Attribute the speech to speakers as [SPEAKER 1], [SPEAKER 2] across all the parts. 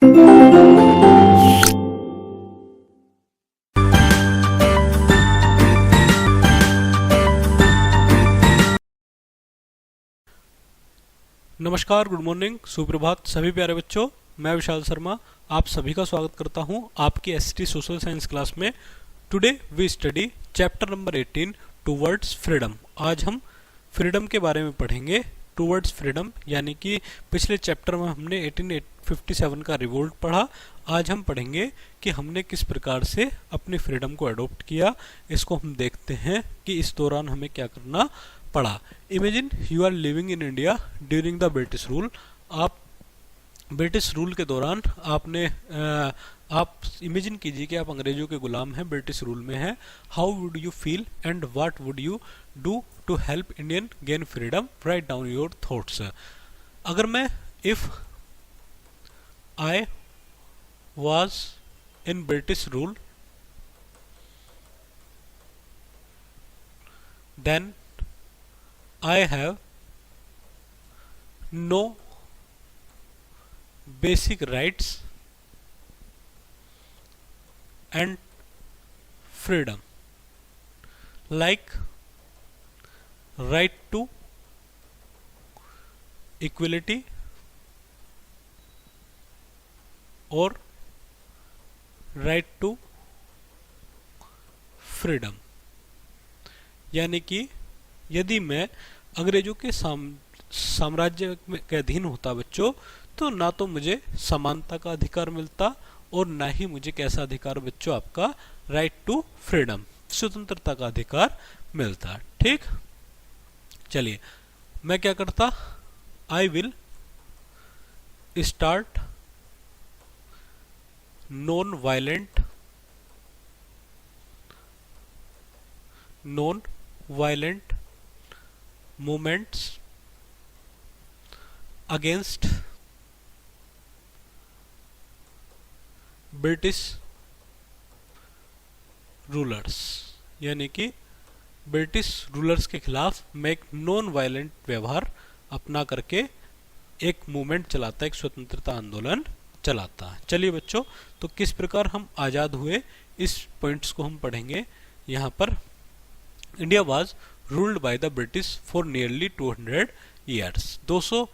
[SPEAKER 1] नमस्कार, good morning, सुप्रभात सभी प्यारे बच्चों। मैं विशाल शर्मा आप सभी का स्वागत करता हूं आपकी एसटी सोशल साइंस क्लास में। Today we study chapter number 18 towards freedom. आज हम फ्रीडम के बारे में पढ़ेंगे। टुवर्ड्स फ्रीडम यानी कि पिछले चैप्टर में हमने 1857 का रिवोल्ट पढ़ा। आज हम पढ़ेंगे कि हमने किस प्रकार से अपनी फ्रीडम को अडॉप्ट किया। इसको हम देखते हैं कि इस दौरान हमें क्या करना पड़ा। Imagine you are living in India during the British rule. आप ब्रिटिश रूल के दौरान आप इमेजिन कीजिए कि आप अंग्रेजों के गुलाम हैं, ब्रिटिश रूल में हैं। How would you feel and what would you do to help Indian gain freedom? Write down your thoughts. अगर मैं if I was in British rule then I have no basic rights and freedom like right to equality or right to freedom। यानी कि यदि मैं अंग्रेजों के साम्राज्य के अधीन होता बच्चों, तो ना तो मुझे समानता का अधिकार मिलता और ना ही मुझे कैसा अधिकार बच्चों, आपका राइट टू फ्रीडम, स्वतंत्रता का अधिकार मिलता। ठीक, चलिए मैं क्या करता, I will start non violent movements against British rulers. यानी कि ब्रिटिश रूलर्स के खिलाफ मैं एक नॉन वायलेंट व्यवहार अपना करके एक मूवमेंट चलाता, एक स्वतंत्रता आंदोलन चलाता। चलिए बच्चों, तो किस प्रकार हम आज़ाद हुए इस पॉइंट्स को हम पढ़ेंगे यहाँ पर। India was ruled by the British for nearly 200 years. 200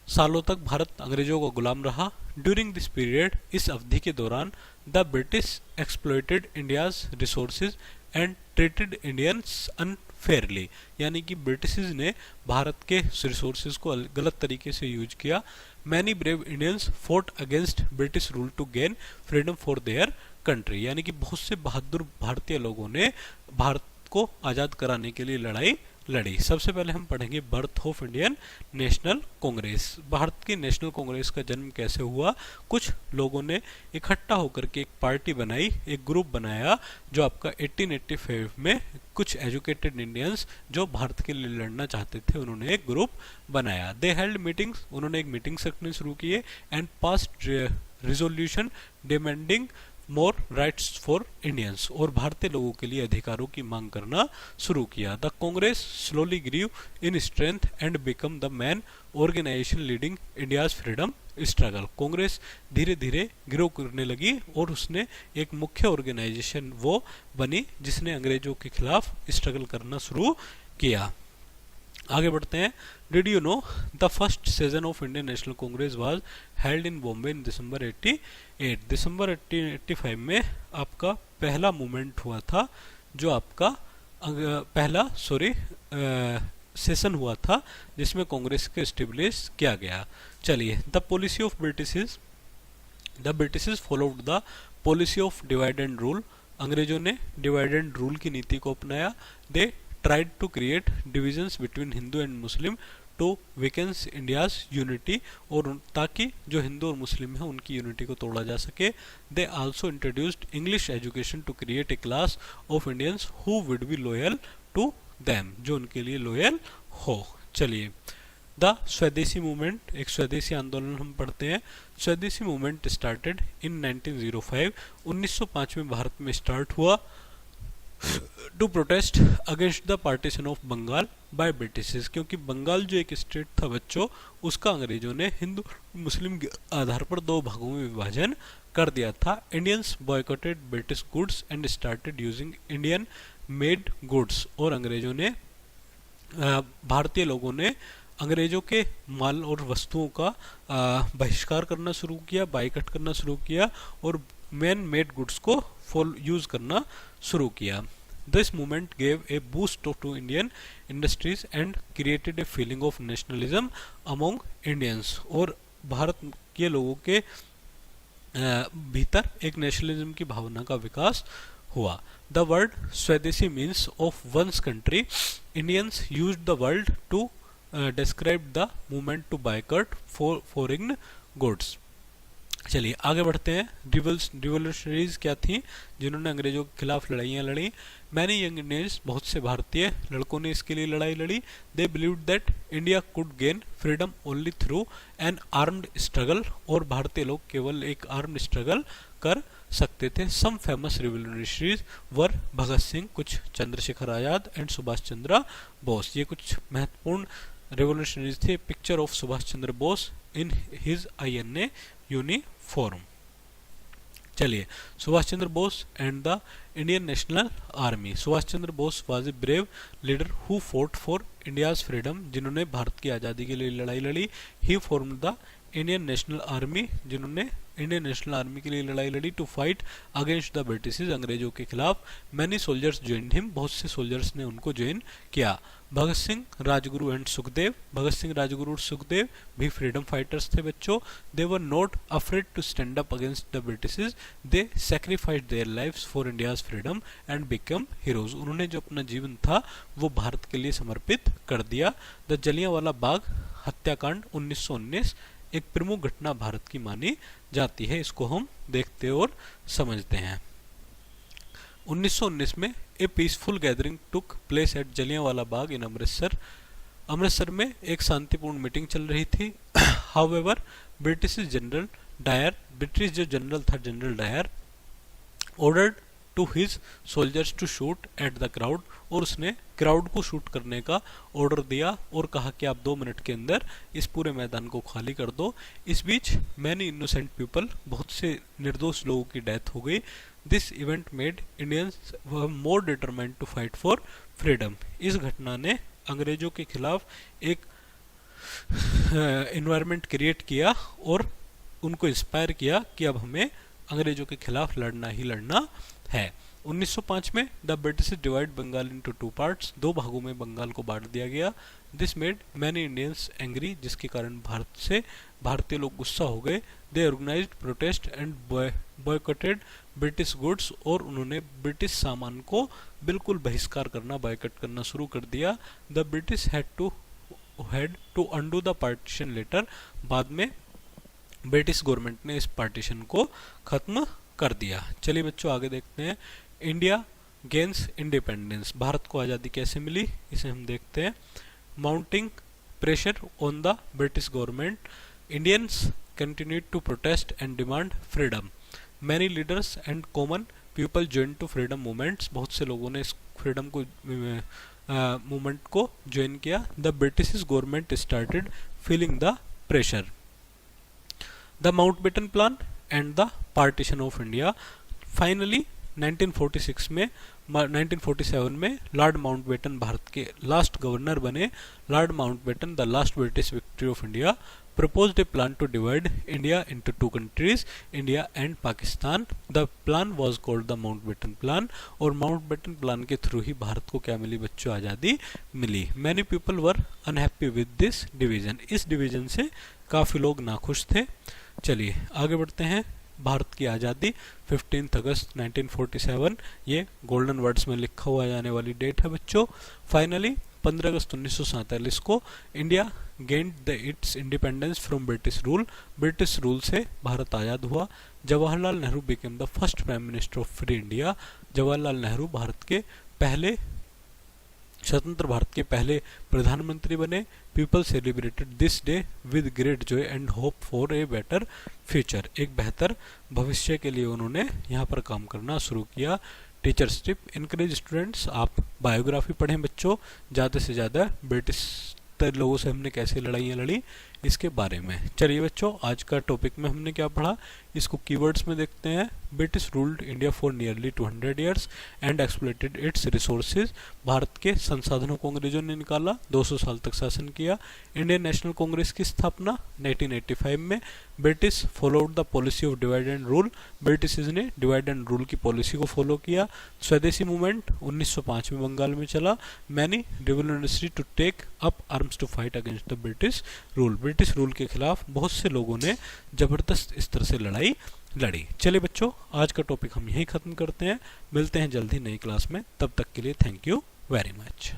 [SPEAKER 1] सालों तक भारत अंग्रेजों का गुलाम रहा। ड्यूरिंग दिस पीरियड, इस अवधि के दौरान, the British exploited India's resources and treated Indians unfairly. यानी कि ब्रिटिशर्स ने भारत के रिसोर्सेज को गलत तरीके से यूज किया। Many brave Indians fought against British rule to gain freedom for their country. यानी कि बहुत से बहादुर भारतीय लोगों ने भारत को आजाद कराने के लिए लड़ाई लड़ी। सबसे पहले हम पढ़ेंगे बर्थ ऑफ इंडियन नेशनल कांग्रेस। भारत की नेशनल कांग्रेस का जन्म कैसे हुआ। कुछ लोगों ने इकट्ठा होकर के एक पार्टी बनाई, एक ग्रुप बनाया, जो आपका 1885 में कुछ एजुकेटेड इंडियंस जो भारत के लिए लड़ना चाहते थे, उन्होंने एक ग्रुप बनाया। दे हेल्ड मीटिंग्स, उन्होंने एक मीटिंग रखनी शुरू किए। And passed resolution demanding more rights for Indians, और भारतीय लोगों के लिए अधिकारों की मांग करना शुरू किया। The Congress slowly grew in strength and become the main organisation leading India's freedom struggle. Congress धीरे धीरे ग्रो करने लगी और उसने एक मुख्य ऑर्गेनाइजेशन वो बनी जिसने अंग्रेजों के खिलाफ स्ट्रगल करना शुरू किया। आगे बढ़ते हैं। Did you know the first session of Indian National Congress was held in Bombay in December 88। दिसंबर 1885 में आपका पहला मूवमेंट हुआ था, जो आपका सेशन हुआ था जिसमें कांग्रेस को एस्टेब्लिश किया गया। चलिए, the policy of British followed the policy of divide and rule. अंग्रेजों ने डिवाइड एंड रूल की नीति को अपनाया। दे tried to create divisions between Hindu and Muslim to weaken India's unity, और ताकि जो हिंदू और मुस्लिम हैं उनकी यूनिटी को तोड़ा जा सके। They also introduced English education to create a class of Indians who would be loyal to them, जो उनके लिए लॉयल हो। चलिए, द स्वदेशी मूवमेंट, एक स्वदेशी आंदोलन हम पढ़ते हैं। स्वदेशी मूवमेंट स्टार्टेड इन 1905। 1905 में भारत में स्टार्ट हुआ। To protest against the partition of Bengal by Britishers, क्योंकि बंगाल जो एक स्टेट था बच्चों, उसका अंग्रेजों ने हिंदू मुस्लिम के आधार पर दो भागों में विभाजन कर दिया था। Indians boycotted British goods and started using Indian made goods, और अंग्रेजों ने भारतीय लोगों ने अंग्रेजों के माल और वस्तुओं का बहिष्कार करना शुरू किया, बाइकआउट करना शुरू किया और मैन मेड गुड्स को यूज करना शुरू किया। This movement gave a boost to Indian industries and created a feeling of nationalism among Indians, और भारत के लोगों के भीतर एक नेशनलिज्म की भावना का विकास हुआ। The word swadeshi means of one's country. Indians used the word to describe the movement to boycott foreign goods। चलिए आगे बढ़ते हैं। रिवोल्यूशनरीज क्या थी जिन्होंने अंग्रेजों के खिलाफ लड़ाइयाँ लड़ी? मैनी यंग इंडियंस, बहुत से भारतीय लड़कों ने इसके लिए लड़ाई लड़ी। They believed that India could gain freedom only through an armed struggle, और भारतीय लोग केवल एक आर्म्ड स्ट्रगल कर सकते थे। Some famous revolutionaries were Bhagat Singh, कुछ चंद्रशेखर आजाद एंड सुभाष चंद्र बोस। ये कुछ महत्वपूर्ण रिवोल्यूशनरीज थे। Picture of Subhash Chandra Bose in his INA uniform. चलिए, Subhash Chandra Bose and the Indian National Army. Subhash Chandra Bose was a brave leader who fought for India's freedom, जिन्होंने भारत की आज़ादी के लिए लड़ाई लड़ी। He formed the Indian National Army, जिन्होंने इंडियन नेशनल आर्मी के लिए लड़ाई लड़ी। To fight against the Britishers, अंग्रेजों के खिलाफ। मैनी सोल्जर्स ज्वाइंड हिम, बहुत से सोल्जर्स ने उनको ज्वाइन किया। भगत सिंह, राजगुरु एंड सुखदेव। भगत सिंह, राजगुरु और सुखदेव भी फ्रीडम फाइटर्स थे बच्चों। They were not afraid to stand up against the Britishers. They sacrificed their lives for India's freedom and become heroes. उन्होंने जो अपना जीवन था वो भारत के लिए समर्पित कर दिया। द जलियांवाला बाग हत्याकांड 1919 एक प्रमुख घटना भारत की मानी जाती है। इसको हम देखते और समझते हैं। 1919 में a peaceful gathering took place at Jallianwala Bagh in Amritsar. Amritsar में एक शांतिपूर्ण मीटिंग चल रही थी। However British General Dyer, British जो जनरल था General Dyer, ordered to his soldiers to shoot at the crowd, और उसने क्राउड को शूट करने का ऑर्डर दिया और कहा कि आप 2 मिनट के अंदर इस पूरे मैदान को खाली कर दो। इस बीच मैनी इनोसेंट पीपल, बहुत से निर्दोष लोगों की डेथ हो गई। This event made Indians more determined to fight for freedom. इस घटना ने अंग्रेजों के खिलाफ एक एनवायरनमेंट क्रिएट किया और उनको इंस्पायर किया कि अब हमें अंग्रेजों के खिलाफ लड़ना ही लड़ना है। 1905 में the British divide Bengal into 2 parts, 2 भागों में बंगाल को बांट दिया गया। This made many Indians angry, जिसके कारण भारतीय लोग गुस्सा हो गए। They organised protest and boycotted British goods, और उन्होंने ब्रिटिश सामान को बिल्कुल बहिष्कार करना, बॉयकॉट करना शुरू कर दिया। The British had to undo the partition later, बाद में ब्रिटिश गवर्नमेंट ने इस पार्टीशन को खत्म कर दिया। चलिए बच्चों आगे देखते हैं। इंडिया गेन्स इंडिपेंडेंस, भारत को आज़ादी कैसे मिली इसे हम देखते हैं। Mounting pressure on the British government, Indians continued to protest and demand freedom. Many leaders and common people join to freedom movements, बहुत से लोगों ने इस फ्रीडम को मूवमेंट को ज्वाइन किया। The British government started feeling the pressure. The Mountbatten plan and the partition of India. Finally 1947 में Lord Mountbatten Bharat के लास्ट गवर्नर बने। Lord Mountbatten, the last British victory of India, proposed a plan to divide India into 2 countries, India and Pakistan. The plan was called the Mountbatten Plan, और Mountbatten plan के through ही भारत को क्या मिली बच्चों? आज़ादी मिली। Many people were unhappy with this division. इस division से काफ़ी लोग नाखुश थे। चलिए आगे बढ़ते हैं। भारत की आज़ादी 15 अगस्त 1947, ये गोल्डन वर्ड्स में लिखा हुआ जाने वाली डेट है बच्चों। फाइनली 15 अगस्त 1947 को India gained it's independence from British rule, British rule से भारत आज़ाद हुआ। Jawaharlal Nehru became the first prime minister of free India, Jawaharlal Nehru Bharat के पहले स्वतंत्र भारत के पहले प्रधानमंत्री बने। People celebrated this day with great Joy and hope for a better future, एक बेहतर भविष्य के लिए उन्होंने यहाँ पर काम करना शुरू किया। टीचर्स टिप, इनकरेज स्टूडेंट्स, आप बायोग्राफी पढ़ें बच्चों, ज़्यादा से ज़्यादा ब्रिटिश लोगों से हमने कैसे लड़ाइयाँ लड़ी इसके बारे में। चलिए बच्चों, आज का टॉपिक में हमने क्या पढ़ा इसको कीवर्ड्स में देखते हैं। British ruled India for nearly 200 years and exploited it's resources. Bharat के संसाधनों को अंग्रेजों ने निकाला, 200 साल तक शासन किया। इंडियन नेशनल कांग्रेस की स्थापना 1985 में। British followed the policy of divide and rule, British ने डिवाइड एंड रूल की पॉलिसी को फॉलो किया। स्वदेशी मूवमेंट 1905 में बंगाल में चला। Many revolutionary to take up arms to fight against the British rule, British rule के खिलाफ बहुत से लोगों ने जबरदस्त स्तर से लड़ाई लड़ी। चलिए बच्चों, आज का टॉपिक हम यहीं खत्म करते हैं, मिलते हैं जल्दी नई क्लास में, तब तक के लिए थैंक यू वेरी मच।